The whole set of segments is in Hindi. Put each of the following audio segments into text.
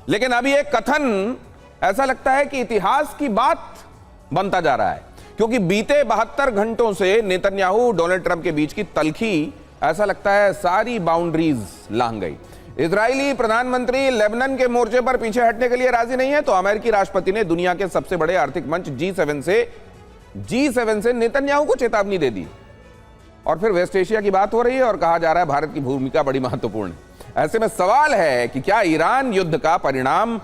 लेकिन अभी एक कथन ऐसा लगता है कि इतिहास की बात बनता जा रहा है, क्योंकि बीते 72 घंटों से नेतन्याहू डोनाल्ड ट्रंप के बीच की तल्खी ऐसा लगता है सारी बाउंड्रीज लांघ गई। इजरायली प्रधानमंत्री लेबनान के मोर्चे पर पीछे हटने के लिए राजी नहीं है, तो अमेरिकी राष्ट्रपति ने दुनिया के सबसे बड़े आर्थिक मंच G7 से नेतन्याहू को चेतावनी दे दी। और फिर वेस्ट एशिया की बात हो रही है और कहा जा रहा है भारत की भूमिका बड़ी महत्वपूर्ण है। ऐसे में सवाल है कि क्या ईरान युद्ध का परिणाम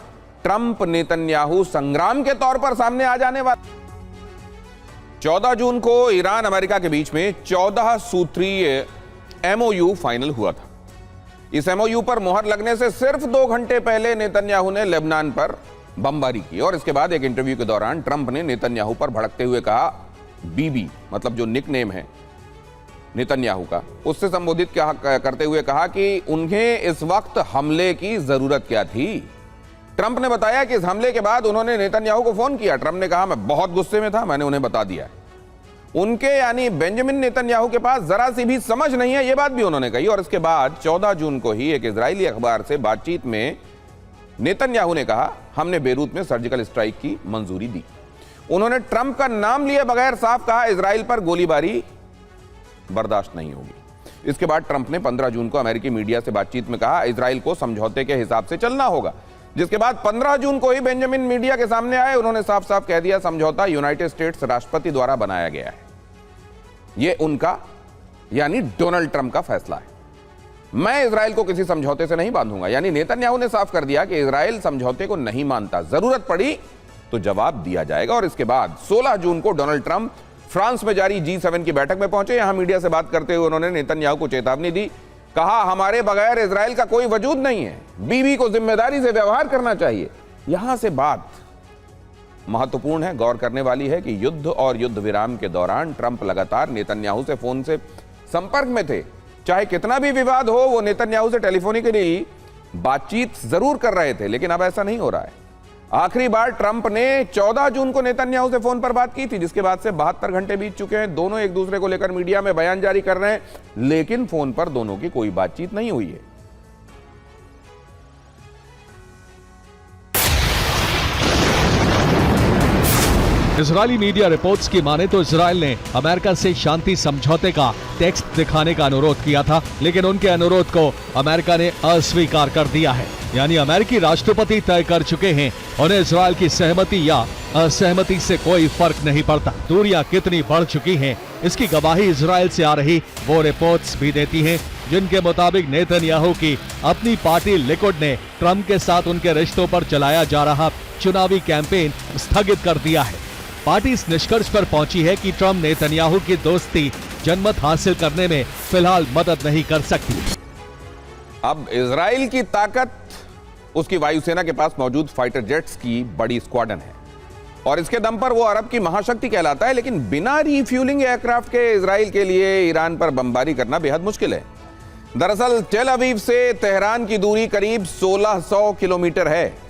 ट्रंप नेतन्याहू संग्राम के तौर पर सामने आ जाने वाला? 14 जून को ईरान अमेरिका के बीच में 14 सूत्रीय MOU फाइनल हुआ था। इस MOU पर मोहर लगने से सिर्फ 2 घंटे पहले नेतन्याहू ने लेबनान पर बमबारी की और इसके बाद एक इंटरव्यू के दौरान ट्रंप ने नेतन्याहू पर भड़कते हुए कहा, बीबी मतलब जो निकनेम है नेतन्याहू का, उससे संबोधित करते हुए कहा कि उन्हें इस वक्त हमले की जरूरत क्या थी। ट्रंप ने बताया कि इस हमले के बाद उन्होंने नेतन्याहू को फोन किया। ट्रंप ने कहा, मैं बहुत गुस्से में था, मैंने उन्हें बता दिया। उनके यानी बेंजामिन नेतन्याहू के पास जरा सी भी समझ नहीं है, यह बात भी उन्होंने कही। और इसके बाद 14 जून को ही एक इजरायली अखबार से बातचीत में नेतन्याहू ने कहा, हमने बेरूत में सर्जिकल स्ट्राइक की मंजूरी दी। उन्होंने ट्रंप का नाम लिए बगैर साफ कहा, इजराइल पर गोलीबारी बर्दाश्त नहीं होगी। इसके बाद ट्रंप ने 15 जून को अमेरिकी मीडिया से बातचीत में कहा, इजराइल को समझौते के हिसाब से चलना होगा। जिसके बाद 15 जून को ही बेंजामिन मीडिया के सामने आए, उन्होंने साफ साफ कह दिया, समझौता यूनाइटेड स्टेट्स राष्ट्रपति द्वारा बनाया गया है, यह उनका यानी डोनाल्ड ट्रंप का फैसला है, मैं इजराइल को किसी समझौते से नहीं बांधूंगा। यानी नेतन्याहू ने साफ कर दिया कि इजराइल समझौते को नहीं मानता, जरूरत पड़ी तो जवाब दिया जाएगा। और इसके बाद 16 जून को डोनाल्ड ट्रंप फ्रांस में जारी G7 की बैठक में पहुंचे। यहां मीडिया से बात करते हुए उन्होंने नेतन्याहू को चेतावनी दी, कहा, हमारे बगैर इजराइल का कोई वजूद नहीं है, बीवी को जिम्मेदारी से व्यवहार करना चाहिए। यहां से बात महत्वपूर्ण है, गौर करने वाली है कि युद्ध और युद्ध विराम के दौरान ट्रंप लगातार नेतन्याहू से फोन से संपर्क में थे। चाहे कितना भी विवाद हो, वो नेतन्याहू से टेलीफोनिकली बातचीत जरूर कर रहे थे, लेकिन अब ऐसा नहीं हो रहा है। आखिरी बार ट्रंप ने 14 जून को नेतन्याहू से फोन पर बात की थी, जिसके बाद से 72 घंटे बीत चुके हैं। दोनों एक दूसरे को लेकर मीडिया में बयान जारी कर रहे हैं, लेकिन फोन पर दोनों की कोई बातचीत नहीं हुई है। इजरायली मीडिया रिपोर्ट्स की माने तो इजराइल ने अमेरिका से शांति समझौते का टेक्स्ट दिखाने का अनुरोध किया था, लेकिन उनके अनुरोध को अमेरिका ने अस्वीकार कर दिया है। यानी अमेरिकी राष्ट्रपति तय कर चुके हैं, उन्हें इजराइल की सहमति या असहमति से कोई फर्क नहीं पड़ता। दूरियां कितनी बढ़ चुकी हैं, इसकी गवाही इजराइल से आ रही वो रिपोर्ट्स भी देती हैं, जिनके मुताबिक नेतन्याहू की अपनी पार्टी लिकुड ने ट्रंप के साथ उनके रिश्तों पर चलाया जा रहा चुनावी कैंपेन स्थगित कर दिया है। पार्टी इस निष्कर्ष पर पहुंची है कि ट्रंप नेतन्याहू की दोस्ती जनमत हासिल करने में फिलहाल मदद नहीं कर सकती। अब इजराइल की ताकत उसकी वायुसेना के पास मौजूद फाइटर जेट्स की बड़ी स्क्वाडन है और इसके दम पर वो अरब की महाशक्ति कहलाता है। लेकिन बिना रिफ्यूलिंग एयरक्राफ्ट के इजराइल के लिए ईरान पर बमबारी करना बेहद मुश्किल है। दरअसल टेल अवीव से तेहरान की दूरी करीब 1600 किलोमीटर है।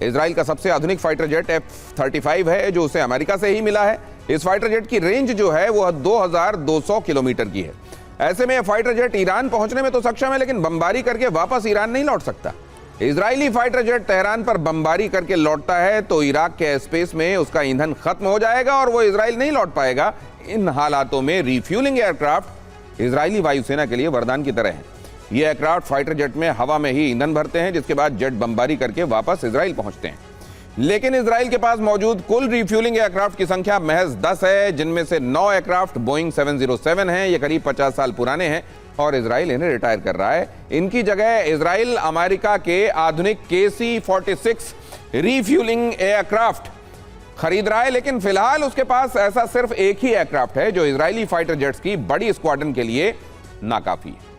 इजराइल का सबसे आधुनिक फाइटर जेट F-35 है, जो उसे अमेरिका से ही मिला है। इस फाइटर जेट की रेंज जो है वो 2200 किलोमीटर की है। ऐसे में यह फाइटर जेट ईरान पहुंचने में तो सक्षम है, लेकिन बमबारी करके वापस ईरान नहीं लौट सकता। इजरायली फाइटर जेट तेहरान पर बमबारी करके लौटता है तो इराक के स्पेस में उसका ईंधन खत्म हो जाएगा और वो इजराइल नहीं लौट पाएगा। इन हालातों में रिफ्यूलिंग एयरक्राफ्ट इजरायली वायुसेना के लिए वरदान की तरह है। ये एयरक्राफ्ट फाइटर जेट में हवा में ही ईंधन भरते हैं, जिसके बाद जेट बमबारी करके वापस इजराइल पहुंचते हैं। लेकिन इजराइल के पास मौजूद कुल रिफ्यूलिंग एयरक्राफ्ट की संख्या महज 10 है, जिनमें से 9 एयरक्राफ्ट बोइंग 707 हैं। ये करीब 50 साल पुराने हैं और इजराइल इन्हें रिटायर कर रहा है। इनकी जगह इजराइल अमेरिका के आधुनिक KC-46 रिफ्यूलिंग एयरक्राफ्ट खरीद रहा है, लेकिन फिलहाल उसके पास ऐसा सिर्फ एक ही एयरक्राफ्ट है, जो इजरायली फाइटर जेट्स की बड़ी स्क्वाड्रन के लिए नाकाफी है।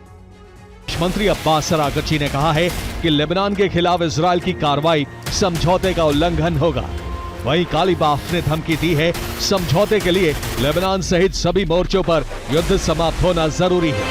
मंत्री अब्बास अरागची ने कहा है कि लेबनान के खिलाफ इजराइल की कार्रवाई समझौते का उल्लंघन होगा। वहीं कालीबाफ ने धमकी दी है, समझौते के लिए लेबनान सहित सभी मोर्चों पर युद्ध समाप्त होना जरूरी है।